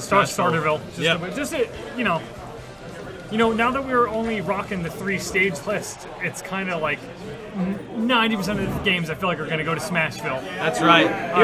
Starterville. Now that we're only rocking the 3-stage list, it's kind of like 90% of the games I feel like are going to go to Smashville. That's right. All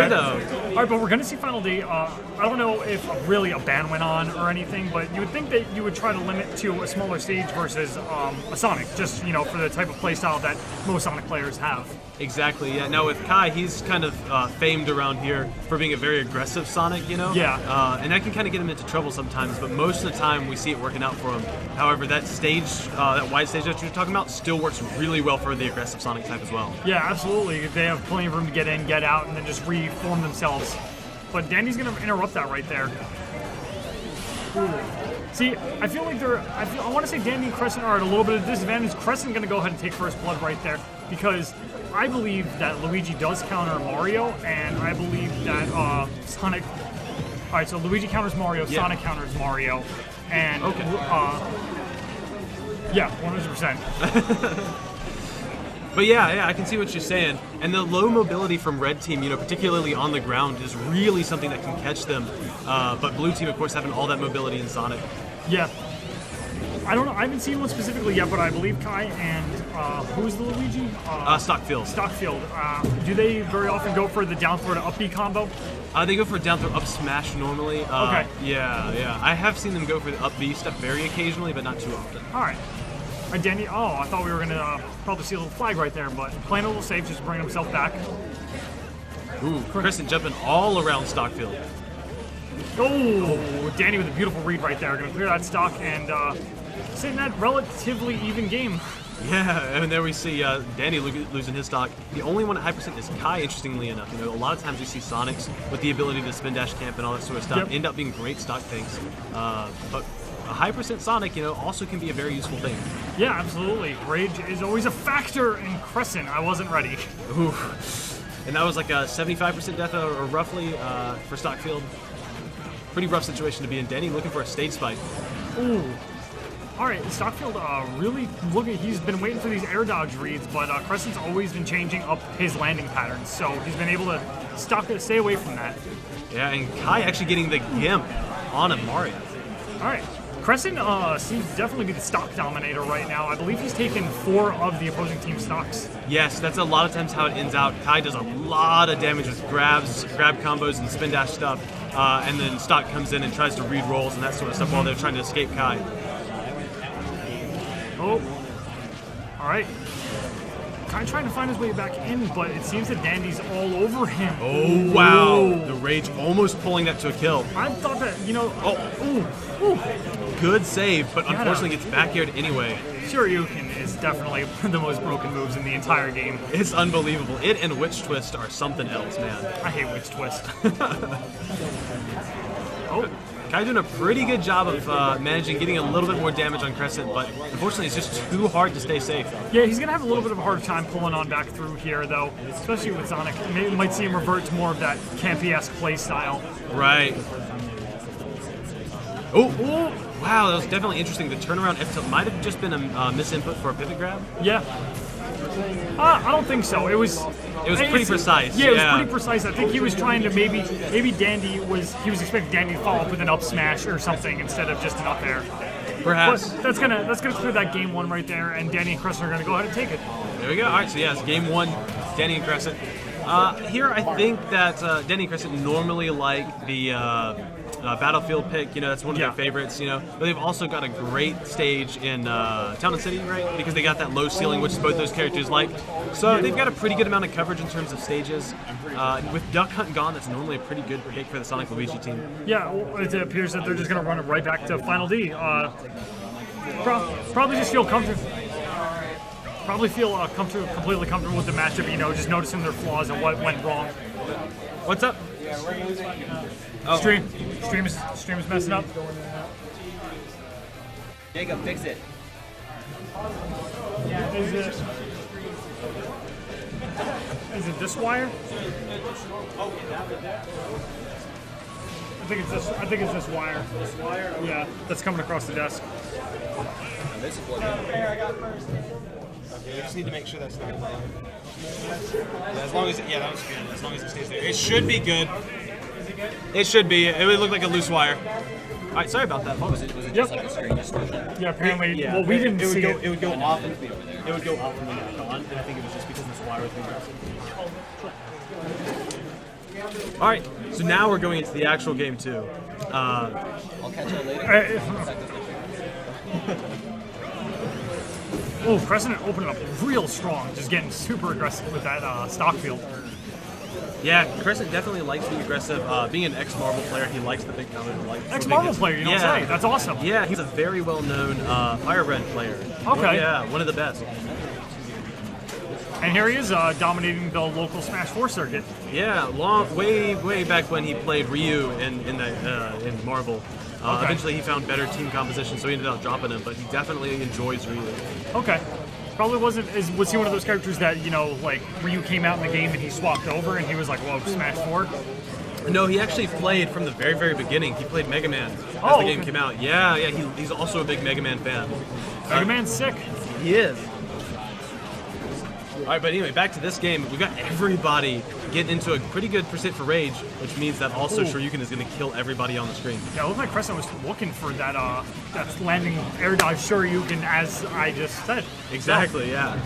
right, but we're going to see Final D. I don't know if really a ban went on or anything, but you would think that you would try to limit to a smaller stage versus a Sonic, just for the type of playstyle that most Sonic players have. Exactly, yeah. Now with Kai, he's kind of famed around here for being a very aggressive Sonic, Yeah. And that can kind of get him into trouble sometimes, but most of the time we see it working out for him. However, that stage, that wide stage that you're talking about, still works really well for the aggressive Sonic type as well. Yeah, absolutely. They have plenty of room to get in, get out, and then just reform themselves. But Dandy's going to interrupt that right there. Ooh. See, I feel like I want to say Dandy and Kresent are at a little bit of disadvantage. Kresent going to go ahead and take first blood right there because I believe that Luigi does counter Mario, and I believe that Sonic. All right, so Luigi counters Mario, yeah. Sonic counters Mario, and yeah, 100%. But yeah, I can see what you're saying. And the low mobility from Red Team, particularly on the ground, is really something that can catch them. But Blue Team, of course, having all that mobility in Sonic. Yeah. I don't know. I haven't seen one specifically yet, but I believe Kai and who's the Luigi? Stockfield. Stockfield. Do they very often go for the down throw to up B combo? They go for down throw up smash normally. Okay. Yeah. I have seen them go for the up B stuff very occasionally, but not too often. All right. Danny, I thought we were going to probably see a little flag right there, but playing a little safe, just bringing himself back. Ooh, Kresent jumping all around Stockfield. Oh, Danny with a beautiful read right there. Going to clear that stock and sitting that relatively even game. Yeah, and there we see Danny losing his stock. The only one at high percent is Kai, interestingly enough. A lot of times we see Sonics with the ability to spin dash camp and all that sort of stuff end up being great stock tanks. But a high percent Sonic, also can be a very useful thing. Yeah, absolutely. Rage is always a factor in Kresent. I wasn't ready. Ooh. And that was like a 75% death or roughly for Stockfield. Pretty rough situation to be in. Danny looking for a stage spike. Ooh. All right, Stockfield really looking. He's been waiting for these air dodge reads, but Kresent's always been changing up his landing patterns, so he's been able to stay away from that. Yeah, and Kai actually getting the gimp on a Mario. All right. Kresent seems to definitely be the stock dominator right now. I believe he's taken 4 of the opposing team's stocks. Yes, that's a lot of times how it ends out. Kai does a lot of damage with grab combos and spin dash stuff, and then stock comes in and tries to read rolls and that sort of stuff while they're trying to escape Kai. Oh, all right. Kai trying to find his way back in, but it seems that Dandy's all over him. Oh, wow. The Rage almost pulling that to a kill. I thought that, Good save, but unfortunately gets back-aired anyway. Shoryuken is definitely the most broken moves in the entire game. It's unbelievable. It and Witch Twist are something else, man. I hate Witch Twist. Kai doing a pretty good job of managing getting a little bit more damage on Kresent, but unfortunately it's just too hard to stay safe. Yeah, he's going to have a little bit of a hard time pulling on back through here, though, especially with Sonic. Maybe we might see him revert to more of that campy-esque play style. Right. Oh, wow, that was definitely interesting. The turnaround F tilt might have just been a misinput for a pivot grab. Yeah. I don't think so. It was pretty precise. Yeah, it was pretty precise. I think he was trying to maybe Dandy was expecting Dandy to follow up with an up smash or something instead of just an up air. Perhaps. But that's gonna clear that game 1 right there, and Danny and Kresent are gonna go ahead and take it. There we go. All right, so it's game 1, Danny and Kresent. Here I think that Danny and Kresent normally like the Battlefield pick, that's one of their favorites, but they've also got a great stage in Town and City, right? Because they got that low ceiling, which both those characters like. So they've got a pretty good amount of coverage in terms of stages. With Duck Hunt gone, that's normally a pretty good pick for the Sonic Luigi team. Yeah, well, it appears that they're just going to run it right back to Final D. Probably just feel comfortable. Probably feel completely comfortable with the matchup, just noticing their flaws and what went wrong. What's up? Oh. Stream is messing up. Jacob, fix it. Is it this wire? I think it's this wire. This wire? Yeah, that's coming across the desk. This is what I got first. Okay, we just need to make sure that's not loud. Yeah, as long as that was good. As long as it stays there. It should be good. It should be. It would look like a loose wire. All right, sorry about that, folks. Was it just like a string distortion? Yeah, apparently. Yeah, Well, we didn't it would see go, it. It would go off. It would go off and then back on, and I think it was just because this wire was being aggressive. All right, so now we're going into the actual game too. I'll catch you later. Oh, Kresent opened up real strong, just getting super aggressive with that Stockfield. Yeah, Kresent definitely likes being aggressive. Being an ex-Marvel player, he likes the big counter. Ex-Marvel player, you don't say. That's awesome. Yeah, he's a very well-known Firebrand player. Okay. One of the best. And here he is dominating the local Smash 4 circuit. Yeah, way back when he played Ryu in Marvel. Okay. Eventually, he found better team composition, so he ended up dropping him. But he definitely enjoys Ryu. Okay. Probably wasn't. Was he one of those characters that, you know, like Ryu came out in the game and he swapped over and he was like, whoa, Smash 4? No, he actually played from the very beginning. He played Mega Man as Oh, the game okay. came out. Yeah, he's also a big Mega Man fan. Mega Man's sick. He is. All right, but anyway, back to this game. We got everybody getting into a pretty good percent for Rage, which means that also Ooh. Shoryuken is going to kill everybody on the screen. Yeah, it looked like Kresent was looking for that landing air dodge Shoryuken, as I just said. Exactly, yeah.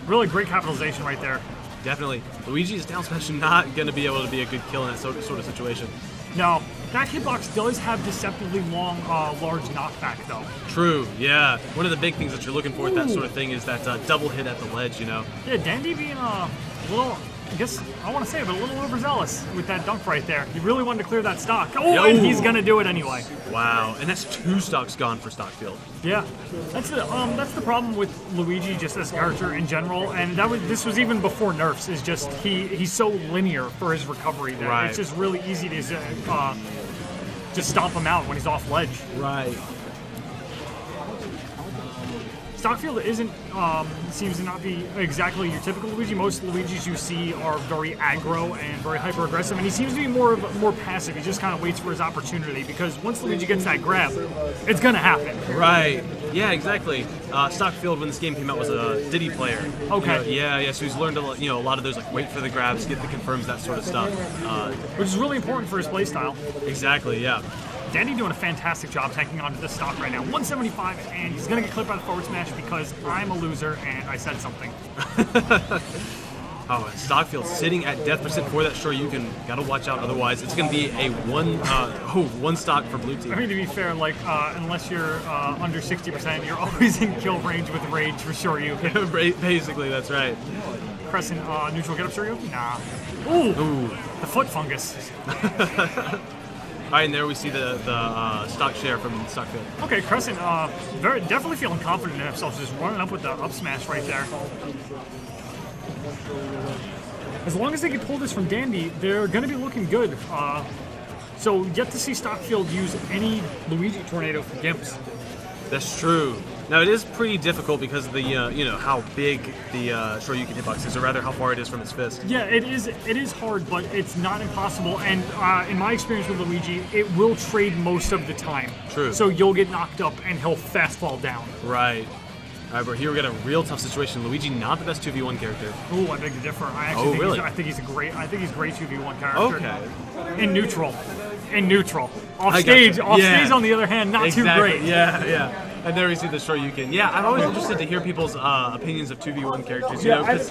Really great capitalization right there. Definitely. Luigi's down smash not going to be able to be a good kill in that sort of situation. No, that hitbox does have deceptively long, large knockback, though. True, yeah. One of the big things that you're looking for with that sort of thing is that double hit at the ledge, you know? Yeah, Dandy being a little, I guess, I want to say it, but a little overzealous with that dunk right there. He really wanted to clear that stock. Oh, Yo. and he's going to do it anyway. Wow, and that's 2 stocks gone for Stockfield. Yeah, that's the problem with Luigi just as a character in general, and this was even before nerfs. Is just he's so linear for his recovery that Right. it's just really easy to just stomp him out when he's off ledge. Right. Stockfield isn't seems to not be exactly your typical Luigi. Most Luigis you see are very aggro and very hyper aggressive, and he seems to be more passive. He just kind of waits for his opportunity, because once Luigi gets that grab, it's gonna happen. Right. Yeah, exactly. Stockfield, when this game came out, was a Diddy player. Okay. You know, yeah. So he's learned a lot of those, like, wait for the grabs, get the confirms, that sort of stuff. Which is really important for his playstyle. Exactly. Yeah. Dandy doing a fantastic job tanking onto this stock right now. 175, and he's going to get clipped by the forward smash because I'm a loser and I said something. Oh, and Stockfield sitting at death percent for that Shoryuken. Got to watch out, otherwise it's going to be a one stock for blue team. I mean, to be fair, like, unless you're under 60%, you're always in kill range with Rage for sure. You can. Basically, that's right. Kresent neutral get up Shoryuken? Nah. Ooh, the foot fungus. All right, and there we see the stock share from Stockfield. Okay, Kresent definitely feeling confident in himself, just running up with the up smash right there. As long as they can pull this from Dandy, they're going to be looking good. So yet to see Stockfield use any Luigi tornado for Gimps. That's true. Now it is pretty difficult because of the how big the Shoryuken hitbox is, or rather how far it is from his fist. Yeah, it is hard, but it's not impossible. And in my experience with Luigi, it will trade most of the time. True. So you'll get knocked up and he'll fast fall down. Right. All right, but here we got a real tough situation. Luigi, not the best 2v1 character. Ooh, I beg to differ. I actually think really? I think he's great 2v1 character. Okay. In neutral. Off I stage, gotcha. Yeah. stage on the other hand, not Exactly. too great. Yeah. And there we see the Shoryuken. Yeah, I'm always interested to hear people's opinions of 2v1 characters. You know, 'cause-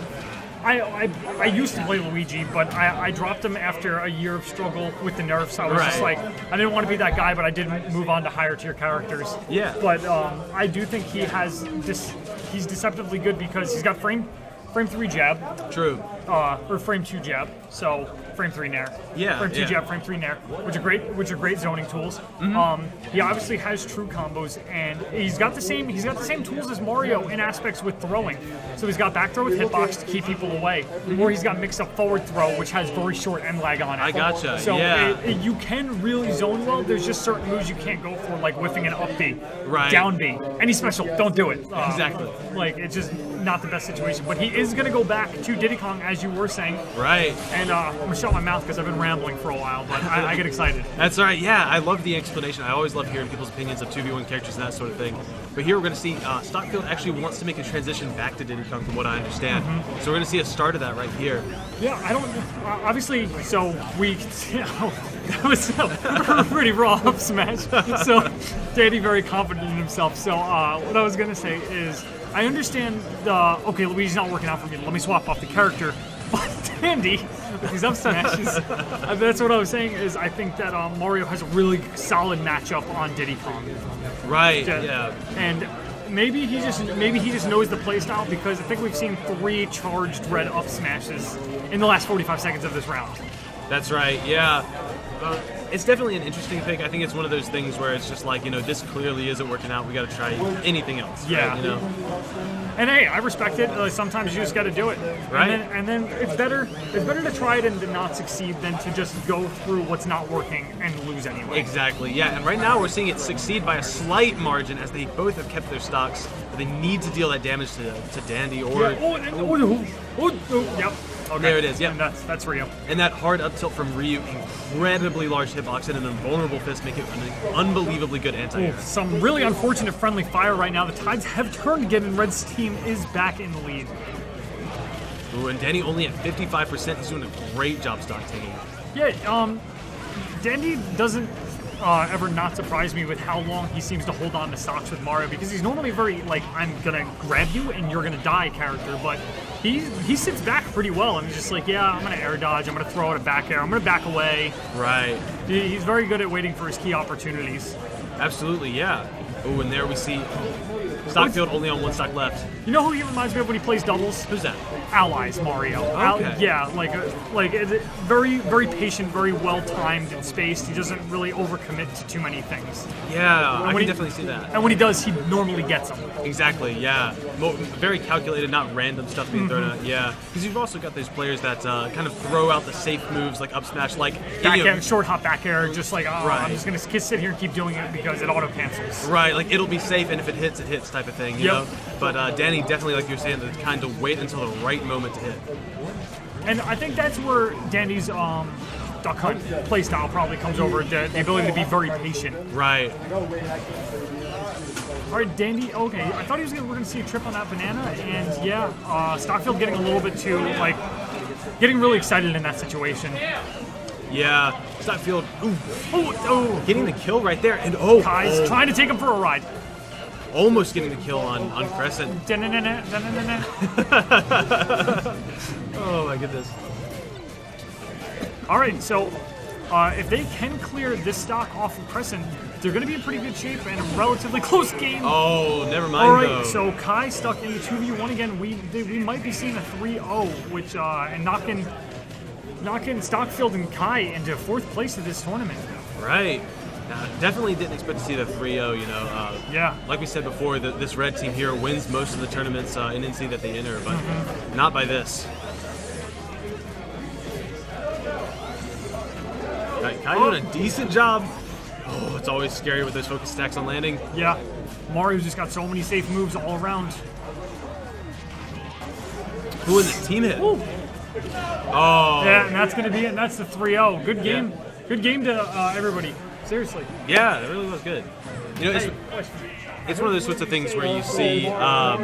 I used to play Luigi, but I dropped him after a year of struggle with the nerfs. I was just Right. like, I didn't want to be that guy, but I didn't move on to higher tier characters. Yeah. But I do think he's deceptively good because he's got frame 3 jab, True. or frame 2 jab, so frame 3 nair. Yeah, Frame 2 yeah. jab, frame 3 nair, which are great zoning tools. He obviously has true combos, and he's got the same tools as Mario in aspects with throwing. So he's got back throw with hitbox to keep people away, or he's got mix up forward throw, which has very short end lag on it. I gotcha, So yeah. you can really zone well. There's just certain moves you can't go for, like whiffing an up B, Right. down B, any special. Don't do it. Exactly. Like it's just not the best situation. But he is going to go back to Diddy Kong, as you were saying. Right. And I'm going to shut my mouth because I've been rambling for a while, but I get excited. That's all right. Yeah, I love the explanation. I always love hearing people's opinions of 2v1 characters and that sort of thing. But here we're going to see Stockfield actually wants to make a transition back to Diddy Kong, from what I understand. So we're going to see a start of that right here. Yeah, I don't. Obviously, so we. That was a pretty raw up smash. So Danny very confident in himself. So what I was going to say is, I understand okay, Luigi's not working out for me. Let me swap off the character. But Dandy, with these up smashes, that's what I was saying is I think that Mario has a really solid matchup on Diddy Kong. Right. Yeah. And maybe he just knows the playstyle, because I think we've seen 3 charged red up smashes in the last 45 seconds of this round. That's right. Yeah. It's definitely an interesting pick. I think it's one of those things where it's just like, this clearly isn't working out. We got to try anything else. Yeah. Right? And hey, I respect it. Sometimes you just got to do it. Right. And then it's better to try it and to not succeed than to just go through what's not working and lose anyway. Exactly. Yeah. And right now we're seeing it succeed by a slight margin, as they both have kept their stocks, but they need to deal that damage to Dandy or. Yep. Okay. There it is. Yep. And that's Ryu. And that hard up tilt from Ryu, incredibly large hitbox and an invulnerable fist, make it an unbelievably good anti-air. Some really unfortunate friendly fire right now. The tides have turned again, and Red's team is back in the lead. Ooh, and Danny only at 55%. He's doing a great job stock taking. Yeah, Dandy doesn't ever not surprise me with how long he seems to hold on to stocks with Mario, because he's normally very, like, I'm gonna grab you and you're gonna die character, but he sits back pretty well and he's just like, yeah, I'm gonna air dodge, I'm gonna throw out a back air, I'm gonna back away. Right. He's very good at waiting for his key opportunities. Absolutely, yeah. Oh, and there we see Stockfield only on 1 stock left. You know who he reminds me of when he plays doubles? Who's that? Allies Mario. Okay. Yeah, like very, very patient, very well timed and spaced. He doesn't really overcommit to too many things. Yeah, I can definitely see that. And when he does, he normally gets them. Exactly, yeah. Very calculated, not random stuff being thrown out. Yeah, because you've also got those players that kind of throw out the safe moves like up smash, like back air, short hop back air, just like right. I'm just gonna sit here and keep doing it because it auto cancels. Right, like it'll be safe, and if it hits, it hits type of thing. You know. But Danny definitely, like you're saying, the kind of wait until the right moment to hit. And I think that's where Danny's duck hunt play style probably comes over, the ability to be very patient. Right. All right, Dandy. Okay, I thought we're gonna see a trip on that banana, and yeah, Stockfield getting a little bit too getting really excited in that situation. Yeah, Stockfield. Getting the kill right there, and Kai's trying to take him for a ride. Almost getting the kill on Kresent. Oh my goodness. All right, so if they can clear this stock off of Kresent, they're going to be in pretty good shape and a relatively close game. Oh, never mind. All right, though. so Kai stuck in a 2v1 again. We might be seeing a 3-0, which and knocking Stockfield and Kai into 4th place of this tournament. Right. Definitely didn't expect to see the 3-0, Yeah. Like we said before, this red team here wins most of the tournaments in NC that they enter, but not by this. Right, Kai doing a decent job. Oh, it's always scary with those focus stacks on landing. Yeah. Mario's just got so many safe moves all around. Who in the team hit? Ooh. Oh. Yeah, and that's going to be it. And that's the 3-0. Good game. Yeah. Good game to everybody. Seriously. Yeah, it really was good. It's one of those sorts of things where you see a